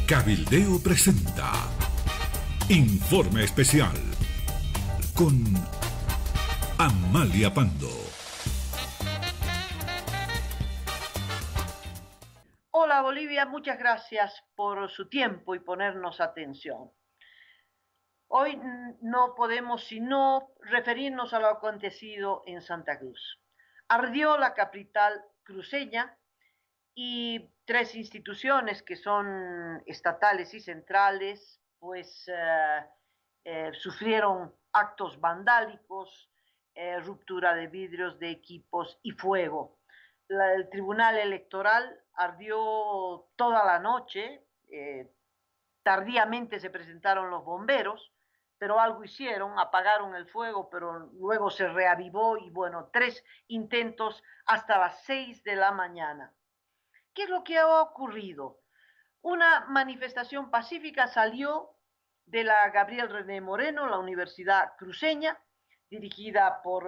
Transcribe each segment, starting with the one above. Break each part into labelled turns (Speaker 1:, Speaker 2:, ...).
Speaker 1: Cabildeo presenta Informe Especial con Amalia Pando.
Speaker 2: Hola Bolivia, muchas gracias por su tiempo y ponernos atención. Hoy no podemos sino referirnos a lo acontecido en Santa Cruz. Ardió la capital cruceña y tres instituciones que son estatales y centrales, pues sufrieron actos vandálicos, ruptura de vidrios, de equipos y fuego. El Tribunal Electoral ardió toda la noche, tardíamente se presentaron los bomberos, pero algo hicieron, apagaron el fuego, pero luego se reavivó y bueno, 3 intentos hasta las 6 de la mañana. ¿Qué es lo que ha ocurrido? Una manifestación pacífica salió de la Gabriel René Moreno, la Universidad Cruceña, dirigida por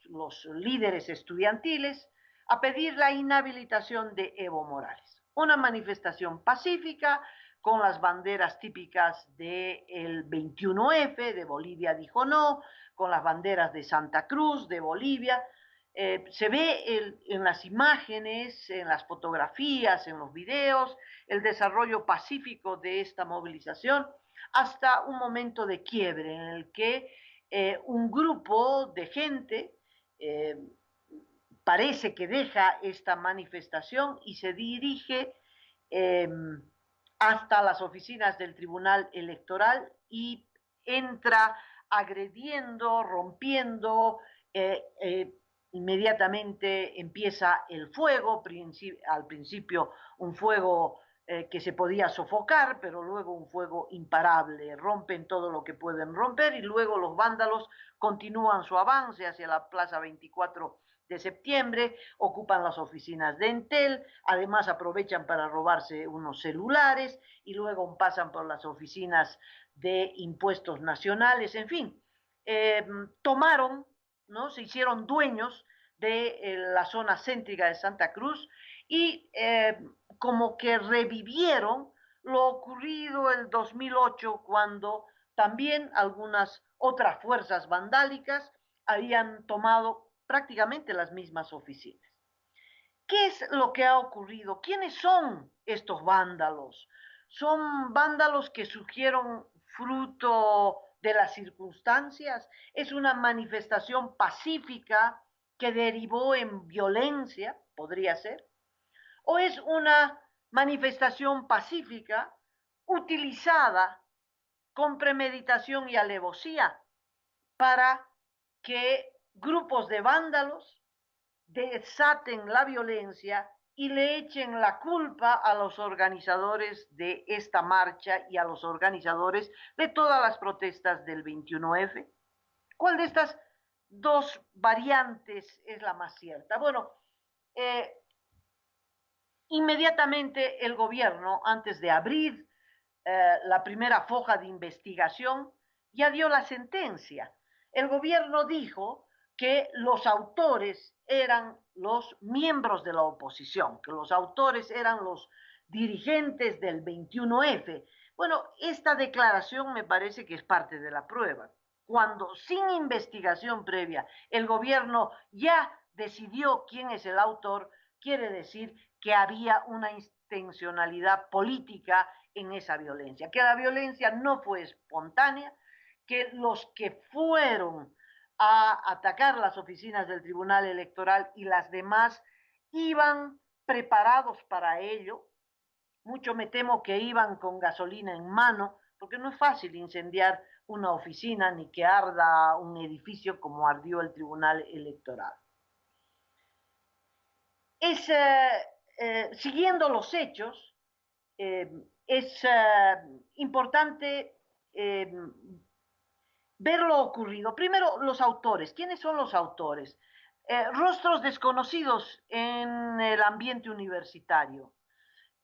Speaker 2: los líderes estudiantiles, a pedir la inhabilitación de Evo Morales. Una manifestación pacífica con las banderas típicas del 21F, de Bolivia dijo no, con las banderas de Santa Cruz, de Bolivia. Se ve en las imágenes, en las fotografías, en los videos, el desarrollo pacífico de esta movilización, hasta un momento de quiebre en el que un grupo de gente parece que deja esta manifestación y se dirige hasta las oficinas del Tribunal Electoral y entra agrediendo, rompiendo, inmediatamente empieza el fuego, al principio un fuego que se podía sofocar, pero luego un fuego imparable, rompen todo lo que pueden romper y luego los vándalos continúan su avance hacia la Plaza 24 de septiembre, ocupan las oficinas de Entel, además aprovechan para robarse unos celulares y luego pasan por las oficinas de impuestos nacionales, en fin, tomaron, ¿no? Se hicieron dueños de la zona céntrica de Santa Cruz y como que revivieron lo ocurrido el 2008 cuando también algunas otras fuerzas vandálicas habían tomado prácticamente las mismas oficinas. ¿Qué es lo que ha ocurrido? ¿Quiénes son estos vándalos? ¿Son vándalos que surgieron fruto de las circunstancias? ¿Es una manifestación pacífica que derivó en violencia? Podría ser. ¿O es una manifestación pacífica utilizada con premeditación y alevosía para que grupos de vándalos desaten la violencia y le echen la culpa a los organizadores de esta marcha y a los organizadores de todas las protestas del 21F? ¿Cuál de estas dos variantes es la más cierta? Bueno, inmediatamente el gobierno, antes de abrir la primera foja de investigación, ya dio la sentencia. El gobierno dijo que los autores eran los miembros de la oposición, que los autores eran los dirigentes del 21F. Bueno, esta declaración me parece que es parte de la prueba. Cuando sin investigación previa el gobierno ya decidió quién es el autor, quiere decir que había una intencionalidad política en esa violencia, que la violencia no fue espontánea, que los que fueron a atacar las oficinas del Tribunal Electoral y las demás iban preparados para ello. Mucho me temo que iban con gasolina en mano, porque no es fácil incendiar una oficina ni que arda un edificio como ardió el Tribunal Electoral. Siguiendo los hechos, es importante ver lo ocurrido. Primero, los autores. ¿Quiénes son los autores? Rostros desconocidos en el ambiente universitario.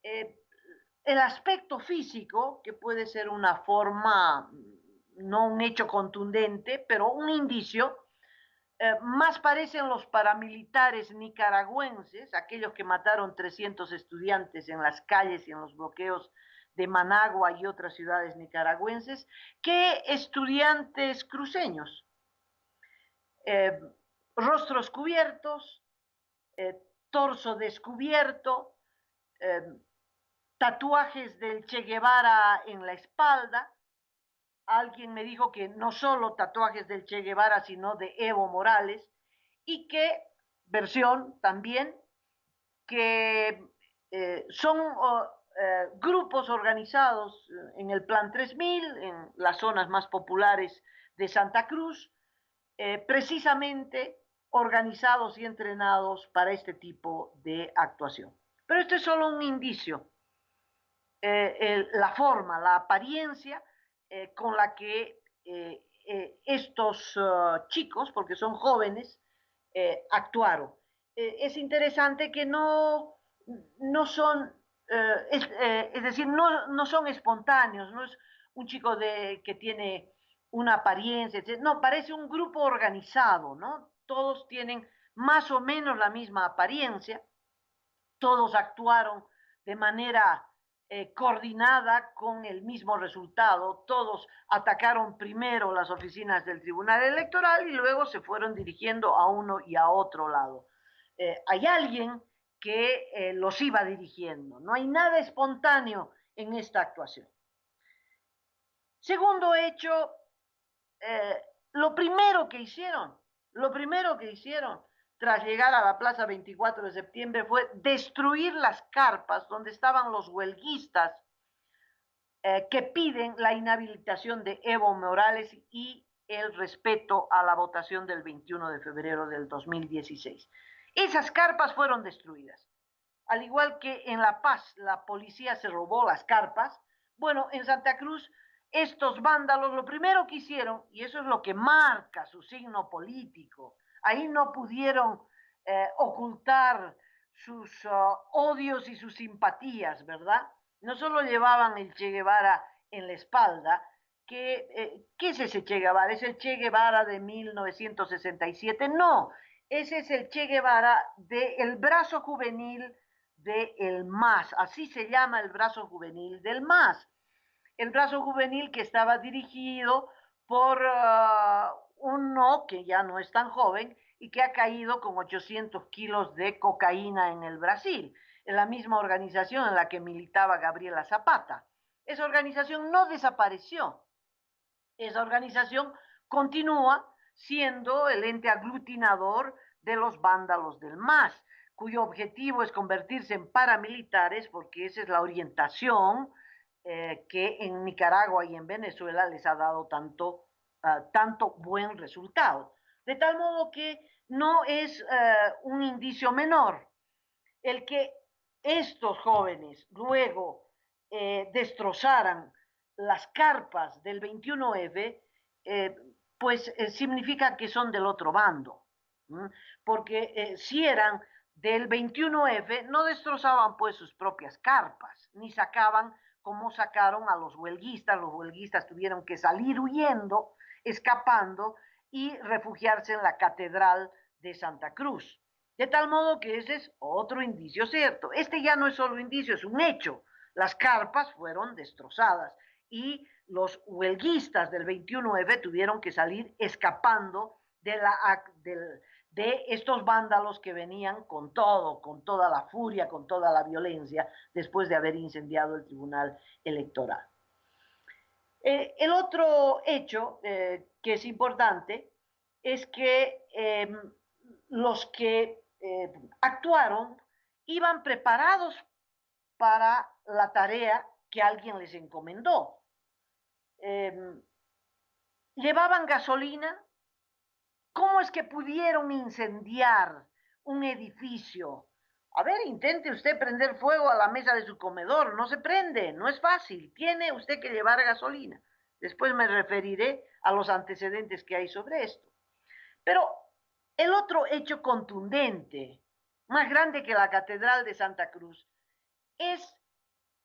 Speaker 2: El aspecto físico, que puede ser una forma, no un hecho contundente, pero un indicio, más parecen los paramilitares nicaragüenses, aquellos que mataron 300 estudiantes en las calles y en los bloqueos de Managua y otras ciudades nicaragüenses, que estudiantes cruceños. Rostros cubiertos, torso descubierto, tatuajes del Che Guevara en la espalda. Alguien me dijo que no solo tatuajes del Che Guevara, sino de Evo Morales, y que, versión también, que son grupos organizados en el Plan 3000, en las zonas más populares de Santa Cruz, precisamente organizados y entrenados para este tipo de actuación. Pero esto es solo un indicio. La forma, la apariencia con la que estos chicos, porque son jóvenes, actuaron. Es interesante que no son, es decir, no son espontáneos, no es un chico que tiene una apariencia, etc. No, parece un grupo organizado, ¿no? Todos tienen más o menos la misma apariencia, todos actuaron de manera coordinada con el mismo resultado. Todos atacaron primero las oficinas del Tribunal Electoral y luego se fueron dirigiendo a uno y a otro lado. Hay alguien que los iba dirigiendo. No hay nada espontáneo en esta actuación. Segundo hecho, lo primero que hicieron tras llegar a la Plaza 24 de septiembre fue destruir las carpas donde estaban los huelguistas que piden la inhabilitación de Evo Morales y el respeto a la votación del 21 de febrero del 2016. Esas carpas fueron destruidas. Al igual que en La Paz la policía se robó las carpas, bueno, en Santa Cruz estos vándalos lo primero que hicieron, y eso es lo que marca su signo político, ahí no pudieron ocultar sus odios y sus simpatías, ¿verdad? No solo llevaban el Che Guevara en la espalda, ¿qué es ese Che Guevara? ¿Es el Che Guevara de 1967? No, ese es el Che Guevara del brazo juvenil del MAS, así se llama el brazo juvenil del MAS. El brazo juvenil que estaba dirigido por uno que ya no es tan joven y que ha caído con 800 kilos de cocaína en el Brasil, en la misma organización en la que militaba Gabriela Zapata. Esa organización no desapareció. Esa organización continúa siendo el ente aglutinador de los vándalos del MAS, cuyo objetivo es convertirse en paramilitares, porque esa es la orientación que en Nicaragua y en Venezuela les ha dado tanto buen resultado. De tal modo que no es un indicio menor el que estos jóvenes luego destrozaran las carpas del 21F, pues significa que son del otro bando, porque si eran del 21F no destrozaban pues sus propias carpas, ni sacaban como sacaron a los huelguistas tuvieron que salir huyendo, escapando y refugiarse en la Catedral de Santa Cruz. De tal modo que ese es otro indicio cierto. Este ya no es solo indicio, es un hecho. Las carpas fueron destrozadas y los huelguistas del 21F tuvieron que salir escapando de estos vándalos que venían con todo, con toda la furia, con toda la violencia, después de haber incendiado el Tribunal Electoral. El otro hecho que es importante es que los que actuaron iban preparados para la tarea que alguien les encomendó. Llevaban gasolina. ¿Cómo es que pudieron incendiar un edificio? A ver, intente usted prender fuego a la mesa de su comedor. No se prende, no es fácil. Tiene usted que llevar gasolina. Después me referiré a los antecedentes que hay sobre esto. Pero el otro hecho contundente, más grande que la Catedral de Santa Cruz, es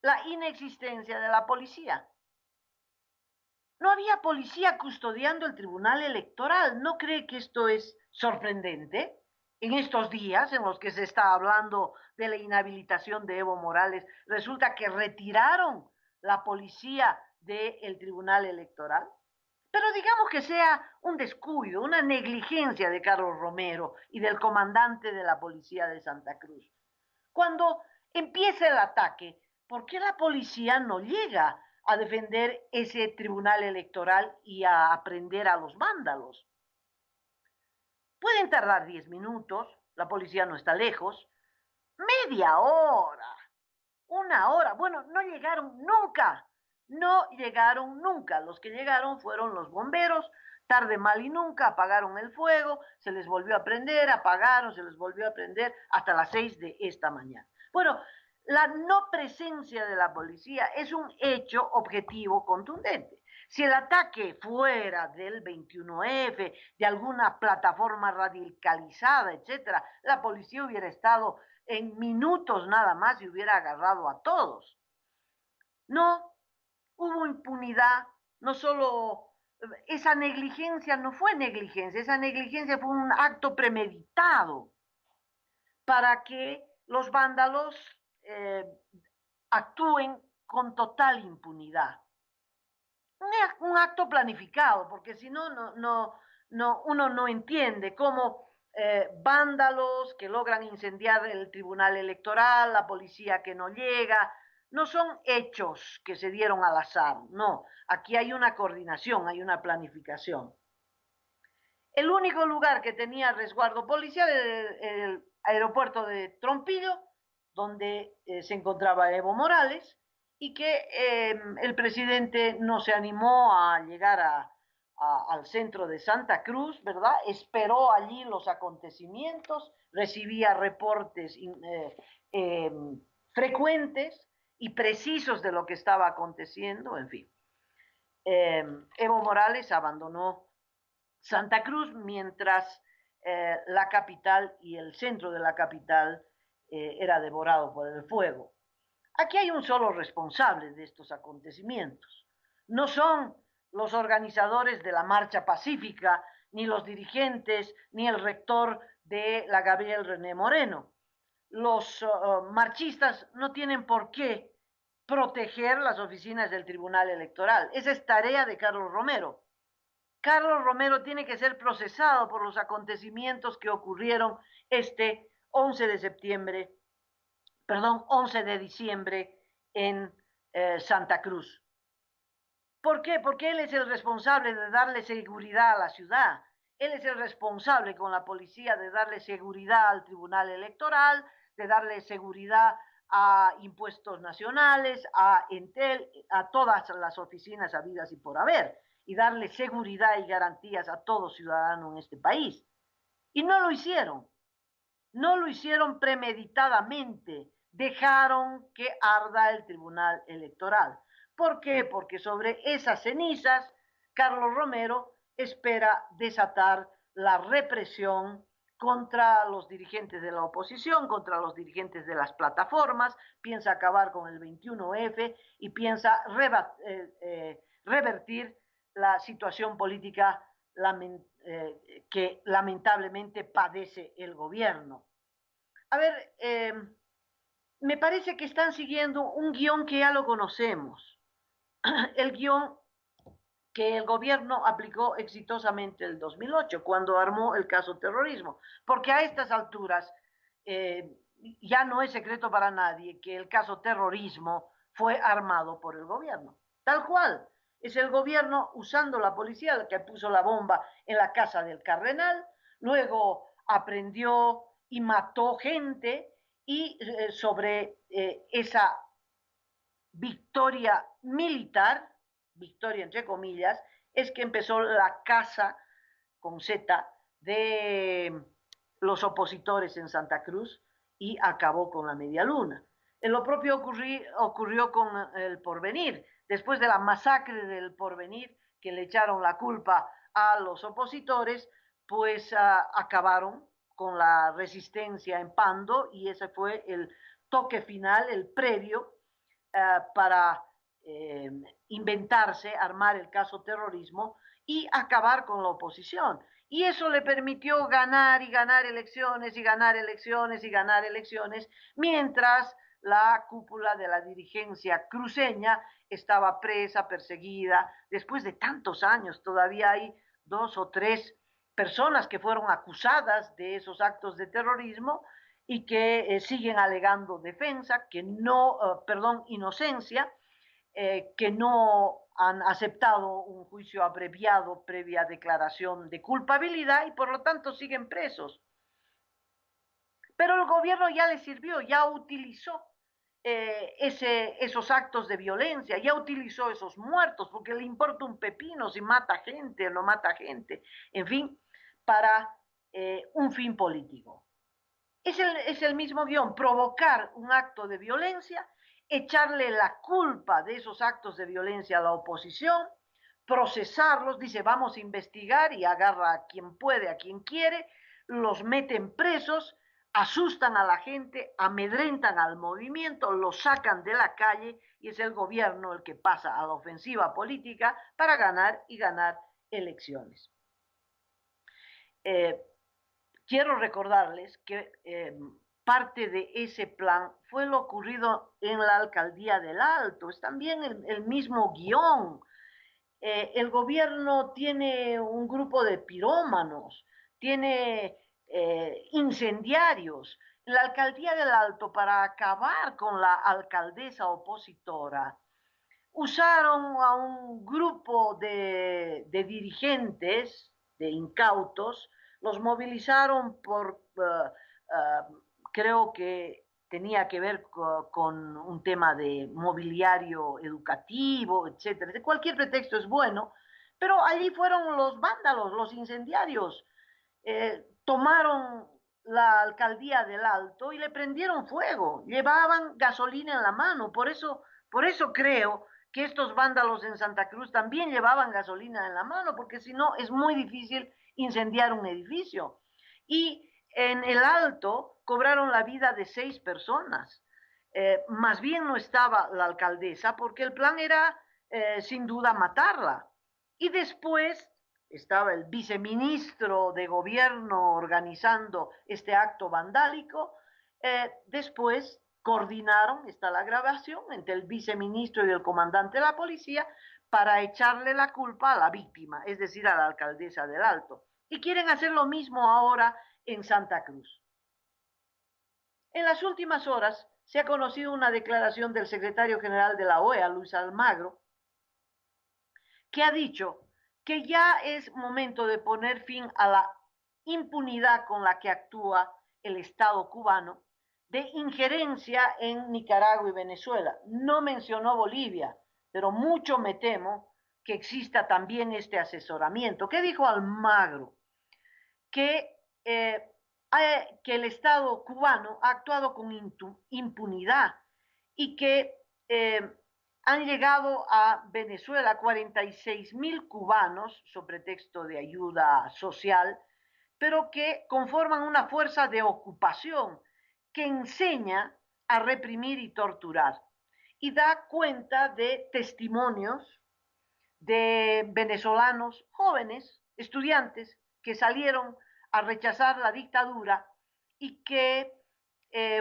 Speaker 2: la inexistencia de la policía. No había policía custodiando el Tribunal Electoral. ¿No cree que esto es sorprendente? En estos días en los que se está hablando de la inhabilitación de Evo Morales, resulta que retiraron la policía del Tribunal Electoral. Pero digamos que sea un descuido, una negligencia de Carlos Romero y del comandante de la policía de Santa Cruz. Cuando empieza el ataque, ¿por qué la policía no llega a defender ese tribunal electoral y a aprender a los vándalos? Pueden tardar 10 minutos, la policía no está lejos, media hora, una hora. Bueno, no llegaron nunca, no llegaron nunca. Los que llegaron fueron los bomberos, tarde, mal y nunca, apagaron el fuego, se les volvió a prender, apagaron, se les volvió a prender hasta las 6 de esta mañana. Bueno, la no presencia de la policía es un hecho objetivo contundente. Si el ataque fuera del 21F, de alguna plataforma radicalizada, etcétera, la policía hubiera estado en minutos nada más y hubiera agarrado a todos. No, hubo impunidad, no solo esa negligencia no fue negligencia, esa negligencia fue un acto premeditado para que los vándalos actúen con total impunidad. Un acto planificado, porque si no, uno no entiende cómo vándalos que logran incendiar el tribunal electoral, la policía que no llega, no son hechos que se dieron al azar, no, aquí hay una coordinación, hay una planificación. El único lugar que tenía resguardo policial era el aeropuerto de Trompillo, donde se encontraba Evo Morales, y que el presidente no se animó a llegar al centro de Santa Cruz, ¿verdad? Esperó allí los acontecimientos, recibía reportes frecuentes y precisos de lo que estaba aconteciendo, en fin. Evo Morales abandonó Santa Cruz mientras la capital y el centro de la capital era devorado por el fuego. Aquí hay un solo responsable de estos acontecimientos. No son los organizadores de la marcha pacífica, ni los dirigentes, ni el rector de la Gabriel René Moreno. Los marchistas no tienen por qué proteger las oficinas del Tribunal Electoral. Esa es tarea de Carlos Romero. Carlos Romero tiene que ser procesado por los acontecimientos que ocurrieron este 11 de diciembre en Santa Cruz. ¿Por qué? Porque él es el responsable de darle seguridad a la ciudad. Él es el responsable con la policía de darle seguridad al Tribunal Electoral, de darle seguridad a impuestos nacionales, a Entel, a todas las oficinas habidas y por haber, y darle seguridad y garantías a todo ciudadano en este país. Y no lo hicieron. No lo hicieron premeditadamente. Dejaron que arda el Tribunal Electoral. ¿Por qué? Porque sobre esas cenizas, Carlos Romero espera desatar la represión contra los dirigentes de la oposición, contra los dirigentes de las plataformas, piensa acabar con el 21F y piensa revertir la situación política que lamentablemente padece el gobierno. A ver, me parece que están siguiendo un guión que ya lo conocemos, el guión que el gobierno aplicó exitosamente el 2008, cuando armó el caso terrorismo, porque a estas alturas ya no es secreto para nadie que el caso terrorismo fue armado por el gobierno, tal cual. Es el gobierno usando la policía el que puso la bomba en la casa del cardenal, luego aprendió y mató gente y sobre esa victoria militar, victoria entre comillas, es que empezó la caza con Z de los opositores en Santa Cruz y acabó con la media luna. Lo propio ocurrió con el Porvenir. Después de la masacre del Porvenir, que le echaron la culpa a los opositores, pues acabaron con la resistencia en Pando y ese fue el toque final, el previo para inventarse, armar el caso terrorismo y acabar con la oposición. Y eso le permitió ganar y ganar elecciones y ganar elecciones y ganar elecciones, mientras la cúpula de la dirigencia cruceña estaba presa, perseguida. Después de tantos años, todavía hay 2 o 3 personas que fueron acusadas de esos actos de terrorismo y que siguen alegando defensa, que no, perdón, inocencia, que no han aceptado un juicio abreviado previa declaración de culpabilidad y por lo tanto siguen presos. Pero el gobierno ya le sirvió, ya utilizó esos actos de violencia, ya utilizó esos muertos, porque le importa un pepino si mata gente o no mata gente, en fin, para un fin político. Es el mismo guión, provocar un acto de violencia, echarle la culpa de esos actos de violencia a la oposición, procesarlos, dice vamos a investigar y agarra a quien puede, a quien quiere, los meten presos, asustan a la gente, amedrentan al movimiento, los sacan de la calle y es el gobierno el que pasa a la ofensiva política para ganar y ganar elecciones. Quiero recordarles que parte de ese plan fue lo ocurrido en la alcaldía del Alto, es también el mismo guión. El gobierno tiene un grupo de pirómanos, tiene incendiarios. La alcaldía del Alto, para acabar con la alcaldesa opositora, usaron a un grupo de dirigentes, de incautos, los movilizaron por, creo que tenía que ver con un tema de mobiliario educativo, etcétera. De cualquier pretexto es bueno, pero allí fueron los vándalos, los incendiarios. Tomaron la alcaldía del Alto y le prendieron fuego, llevaban gasolina en la mano, por eso creo que estos vándalos en Santa Cruz también llevaban gasolina en la mano, porque si no es muy difícil incendiar un edificio. Y en el Alto cobraron la vida de 6 personas. Más bien no estaba la alcaldesa, porque el plan era sin duda matarla. Y después estaba el viceministro de gobierno organizando este acto vandálico. Después coordinaron, está la grabación, entre el viceministro y el comandante de la policía para echarle la culpa a la víctima, es decir, a la alcaldesa del Alto. Y quieren hacer lo mismo ahora en Santa Cruz. En las últimas horas se ha conocido una declaración del secretario general de la OEA, Luis Almagro, que ha dicho que ya es momento de poner fin a la impunidad con la que actúa el Estado cubano de injerencia en Nicaragua y Venezuela. No mencionó Bolivia, pero mucho me temo que exista también este asesoramiento. ¿Qué dijo Almagro? Que el Estado cubano ha actuado con impunidad y que han llegado a Venezuela 46.000 cubanos, sobre pretexto de ayuda social, pero que conforman una fuerza de ocupación que enseña a reprimir y torturar. Y da cuenta de testimonios de venezolanos jóvenes, estudiantes, que salieron a rechazar la dictadura y que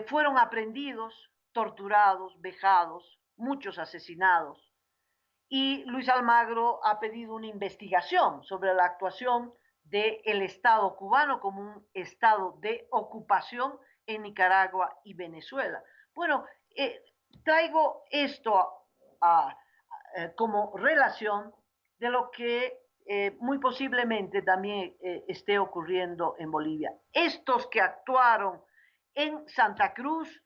Speaker 2: fueron aprendidos, torturados, vejados, muchos asesinados. Y Luis Almagro ha pedido una investigación sobre la actuación del Estado cubano como un estado de ocupación en Nicaragua y Venezuela. Bueno, traigo esto como relación de lo que muy posiblemente también esté ocurriendo en Bolivia. Estos que actuaron en Santa Cruz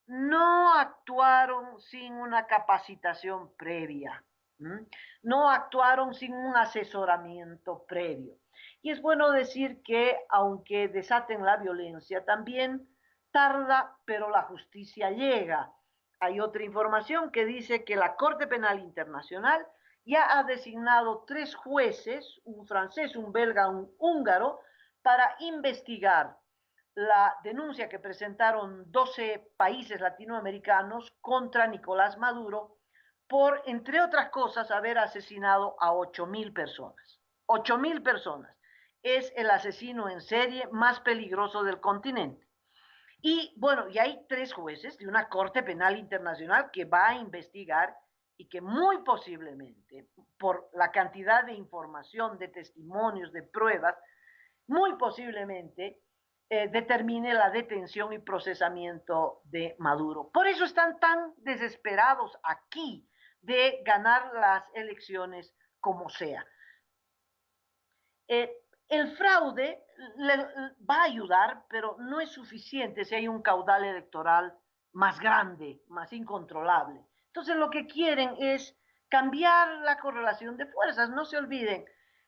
Speaker 2: no actuaron sin una capacitación previa, no actuaron sin un asesoramiento previo. Y es bueno decir que aunque desaten la violencia, también tarda, pero la justicia llega. Hay otra información que dice que la Corte Penal Internacional ya ha designado 3 jueces, un francés, un belga, un húngaro, para investigar la denuncia que presentaron 12 países latinoamericanos contra Nicolás Maduro por, entre otras cosas, haber asesinado a 8.000 personas. 8.000 personas. Es el asesino en serie más peligroso del continente. Y bueno, y hay 3 jueces de una Corte Penal Internacional que va a investigar y que muy posiblemente, por la cantidad de información, de testimonios, de pruebas, muy posiblemente determine la detención y procesamiento de Maduro. Por eso están tan desesperados aquí de ganar las elecciones como sea. El fraude va a ayudar, pero no es suficiente si hay un caudal electoral más grande, más incontrolable. Entonces lo que quieren es cambiar la correlación de fuerzas. No se olviden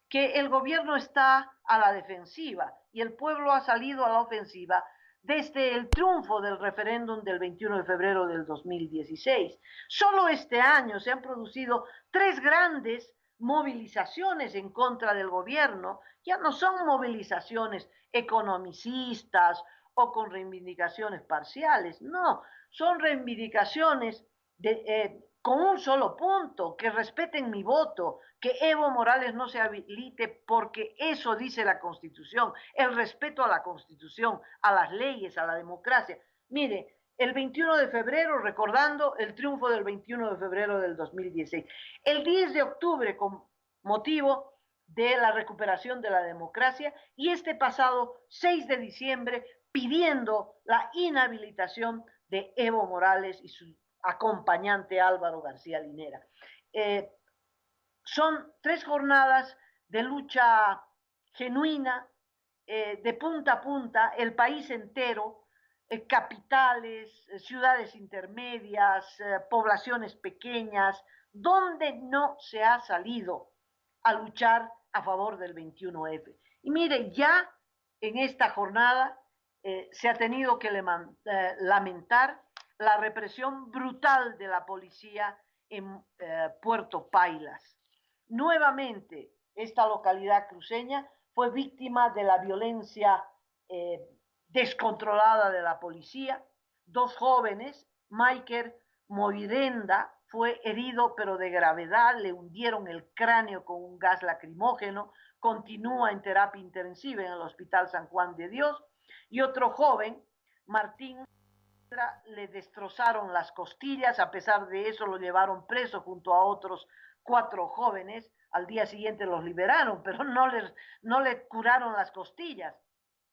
Speaker 2: que el gobierno está a la defensiva y el pueblo ha salido a la ofensiva desde el triunfo del referéndum del 21 de febrero del 2016. Solo este año se han producido 3 grandes movilizaciones en contra del gobierno. Ya no son movilizaciones economicistas o con reivindicaciones parciales, no, son reivindicaciones con un solo punto: que respeten mi voto, que Evo Morales no se habilite porque eso dice la Constitución, el respeto a la Constitución, a las leyes, a la democracia. Mire, el 21 de febrero, recordando el triunfo del 21 de febrero del 2016, el 10 de octubre con motivo de la recuperación de la democracia, y este pasado 6 de diciembre pidiendo la inhabilitación de Evo Morales y su acompañante Álvaro García Linera. Son 3 jornadas de lucha genuina, de punta a punta, el país entero, capitales, ciudades intermedias, poblaciones pequeñas, donde no se ha salido a luchar a favor del 21F. Y mire, ya en esta jornada se ha tenido que lamentar la represión brutal de la policía en Puerto Pailas. Nuevamente, esta localidad cruceña fue víctima de la violencia descontrolada de la policía. 2 jóvenes, Michael Moirenda fue herido pero de gravedad, le hundieron el cráneo con un gas lacrimógeno, continúa en terapia intensiva en el Hospital San Juan de Dios. Y otro joven, Martín, le destrozaron las costillas. A pesar de eso lo llevaron preso junto a otros 4 jóvenes. Al día siguiente los liberaron, pero no le curaron las costillas.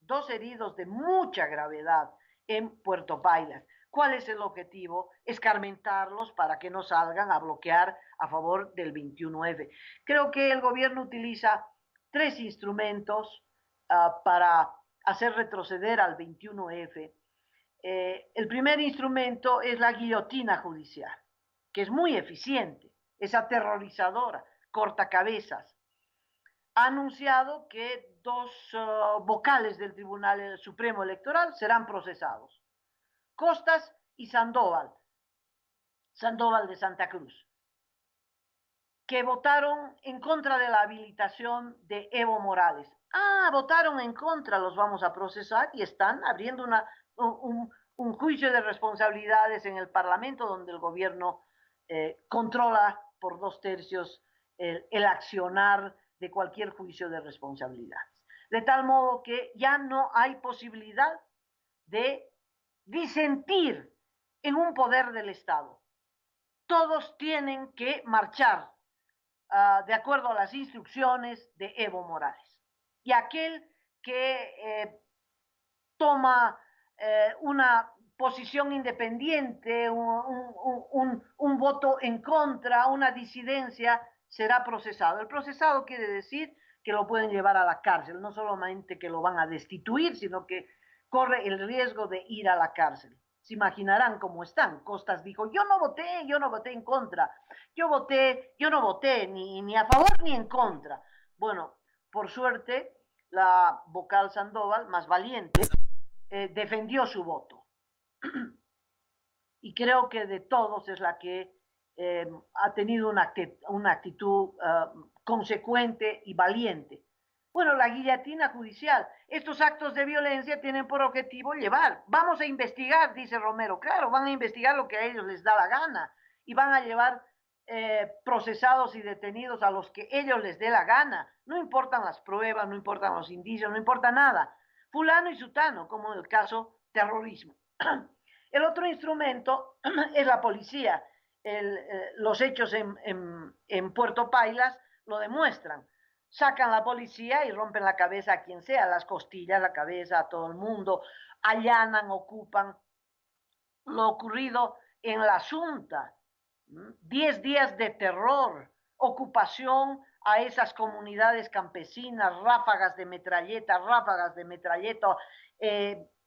Speaker 2: 2 heridos de mucha gravedad en Puerto Pailas. ¿Cuál es el objetivo? Escarmentarlos para que no salgan a bloquear a favor del 21F. Creo que el gobierno utiliza 3 instrumentos para hacer retroceder al 21F. El primer instrumento es la guillotina judicial, que es muy eficiente, es aterrorizadora, corta cabezas. Ha anunciado que 2 vocales del Tribunal Supremo Electoral serán procesados: Costas y Sandoval de Santa Cruz, que votaron en contra de la habilitación de Evo Morales. Votaron en contra, los vamos a procesar, y están abriendo un juicio de responsabilidades en el Parlamento, donde el gobierno controla por 2/3 el accionar de cualquier juicio de responsabilidades. De tal modo que ya no hay posibilidad de disentir en un poder del Estado. Todos tienen que marchar de acuerdo a las instrucciones de Evo Morales. Y aquel que toma una posición independiente, un voto en contra, una disidencia, será procesado. El procesado quiere decir que lo pueden llevar a la cárcel, no solamente que lo van a destituir, sino que corre el riesgo de ir a la cárcel. Se imaginarán cómo están. Costas dijo: yo no voté en contra, yo no voté ni a favor ni en contra. Bueno, por suerte, la vocal Sandoval, más valiente, defendió su voto. Y creo que de todos es la que ha tenido una actitud consecuente y valiente. Bueno, la guillotina judicial. Estos actos de violencia tienen por objetivo vamos a investigar, dice Romero. Claro, van a investigar lo que a ellos les da la gana y van a llevar procesados y detenidos a los que ellos les dé la gana. No importan las pruebas, no importan los indicios, no importa nada. Fulano y sutano, como en el caso terrorismo. El otro instrumento es la policía. Los hechos en Puerto Pailas lo demuestran. Sacan la policía y rompen la cabeza a quien sea, las costillas, la cabeza, a todo el mundo, allanan, ocupan. Lo ocurrido en la Asunta, 10 días de terror, ocupación a esas comunidades campesinas, ráfagas de metralleta,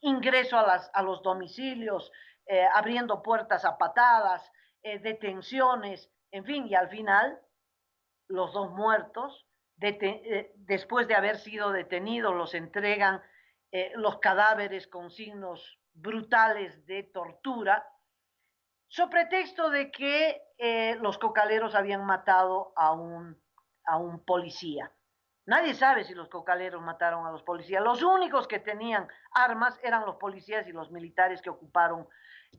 Speaker 2: ingreso a los domicilios, abriendo puertas a patadas, detenciones, en fin, y al final los dos muertos, después de haber sido detenidos, los entregan los cadáveres con signos brutales de tortura, so pretexto de que los cocaleros habían matado a un policía. Nadie sabe si los cocaleros mataron a los policías. Los únicos que tenían armas eran los policías y los militares que ocuparon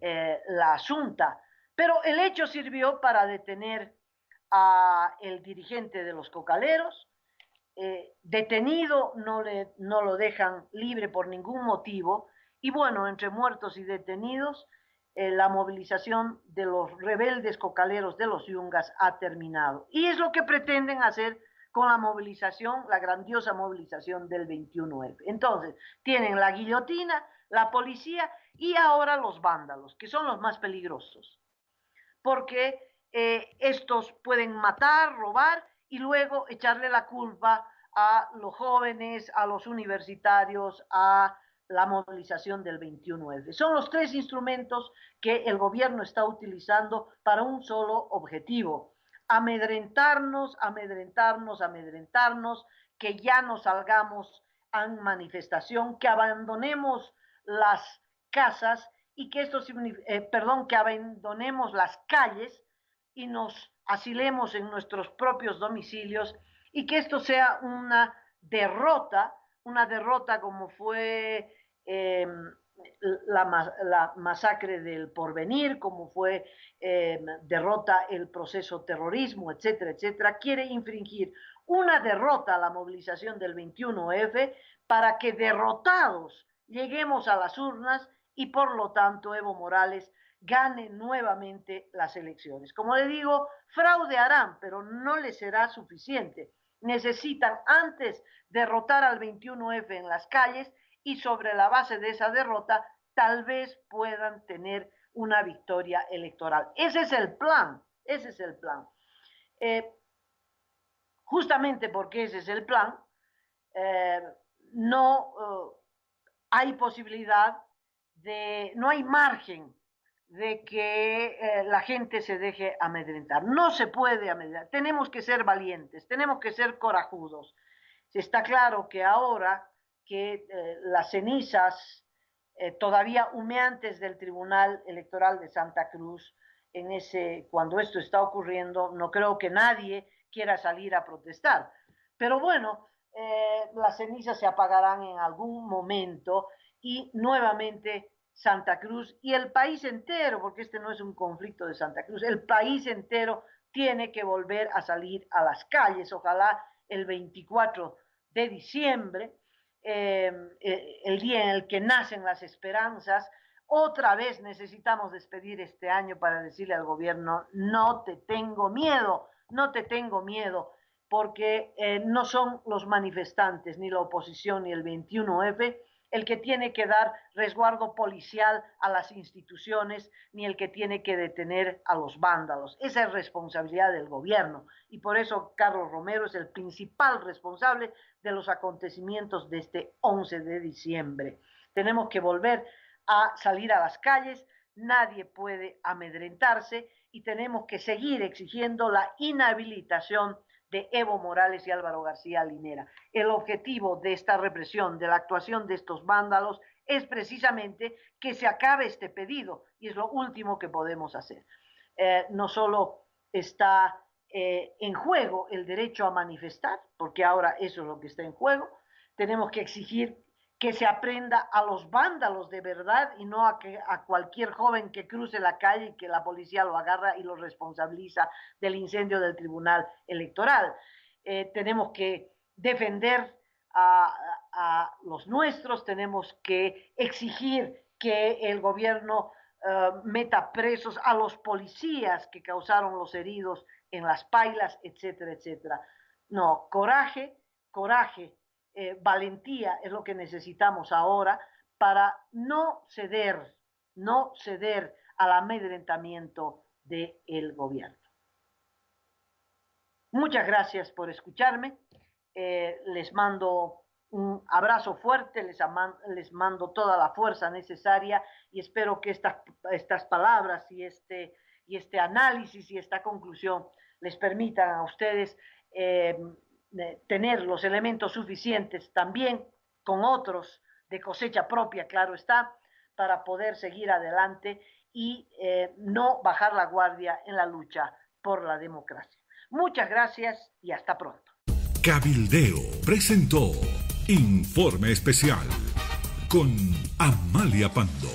Speaker 2: la Asunta. Pero el hecho sirvió para detener a el dirigente de los cocaleros. Detenido, no lo dejan libre por ningún motivo. Y bueno, entre muertos y detenidos, la movilización de los rebeldes cocaleros de los Yungas ha terminado. Y es lo que pretenden hacer con la movilización, la grandiosa movilización del 21F. Entonces, tienen la guillotina, la policía y ahora los vándalos, que son los más peligrosos, porque estos pueden matar, robar y luego echarle la culpa a los jóvenes, a los universitarios, a la movilización del 21F. Son los tres instrumentos que el gobierno está utilizando para un solo objetivo: amedrentarnos, que ya no salgamos a manifestación, que abandonemos las casas y que que abandonemos las calles y nos asilemos en nuestros propios domicilios, y que esto sea una derrota como fue la masacre del Porvenir, como fue derrota el proceso terrorismo, etcétera, etcétera. Quiere infringir una derrota a la movilización del 21F para que derrotados lleguemos a las urnas y por lo tanto Evo Morales gane nuevamente las elecciones. Como le digo, fraude harán, pero no les será suficiente. Necesitan antes derrotar al 21F en las calles y sobre la base de esa derrota tal vez puedan tener una victoria electoral. Ese es el plan, ese es el plan. Justamente porque ese es el plan, no hay posibilidad no hay margen de que la gente se deje amedrentar. No se puede amedrentar. Tenemos que ser valientes, tenemos que ser corajudos. Está claro que ahora que las cenizas todavía humeantes del Tribunal Electoral de Santa Cruz, cuando esto está ocurriendo, no creo que nadie quiera salir a protestar. Pero bueno, las cenizas se apagarán en algún momento y nuevamente Santa Cruz y el país entero, porque este no es un conflicto de Santa Cruz, el país entero tiene que volver a salir a las calles, ojalá el 24 de diciembre, el día en el que nacen las esperanzas. Otra vez necesitamos despedir este año para decirle al gobierno: no te tengo miedo, no te tengo miedo, porque no son los manifestantes, ni la oposición, ni el 21F, el que tiene que dar resguardo policial a las instituciones, ni el que tiene que detener a los vándalos. Esa es responsabilidad del gobierno, y por eso Carlos Romero es el principal responsable de los acontecimientos de este 11 de diciembre. Tenemos que volver a salir a las calles, nadie puede amedrentarse, y tenemos que seguir exigiendo la inhabilitación de Evo Morales y Álvaro García Linera. El objetivo de esta represión, de la actuación de estos vándalos, es precisamente que se acabe este pedido, y es lo último que podemos hacer. No solo está en juego el derecho a manifestar, porque ahora eso es lo que está en juego, tenemos que exigir que se aprenda a los vándalos de verdad y no a cualquier joven que cruce la calle y que la policía lo agarra y lo responsabiliza del incendio del Tribunal Electoral. Tenemos que defender a los nuestros, tenemos que exigir que el gobierno meta presos a los policías que causaron los heridos en las pailas, etcétera, etcétera. No, coraje, coraje, valentía es lo que necesitamos ahora para no ceder al amedrentamiento del gobierno. Muchas gracias por escucharme. Les mando un abrazo fuerte, les mando toda la fuerza necesaria y espero que estas palabras y este análisis y esta conclusión les permitan a ustedes tener los elementos suficientes también con otros de cosecha propia, claro está, para poder seguir adelante y no bajar la guardia en la lucha por la democracia. Muchas gracias y hasta pronto.
Speaker 1: Cabildeo presentó Informe Especial con Amalia Pando.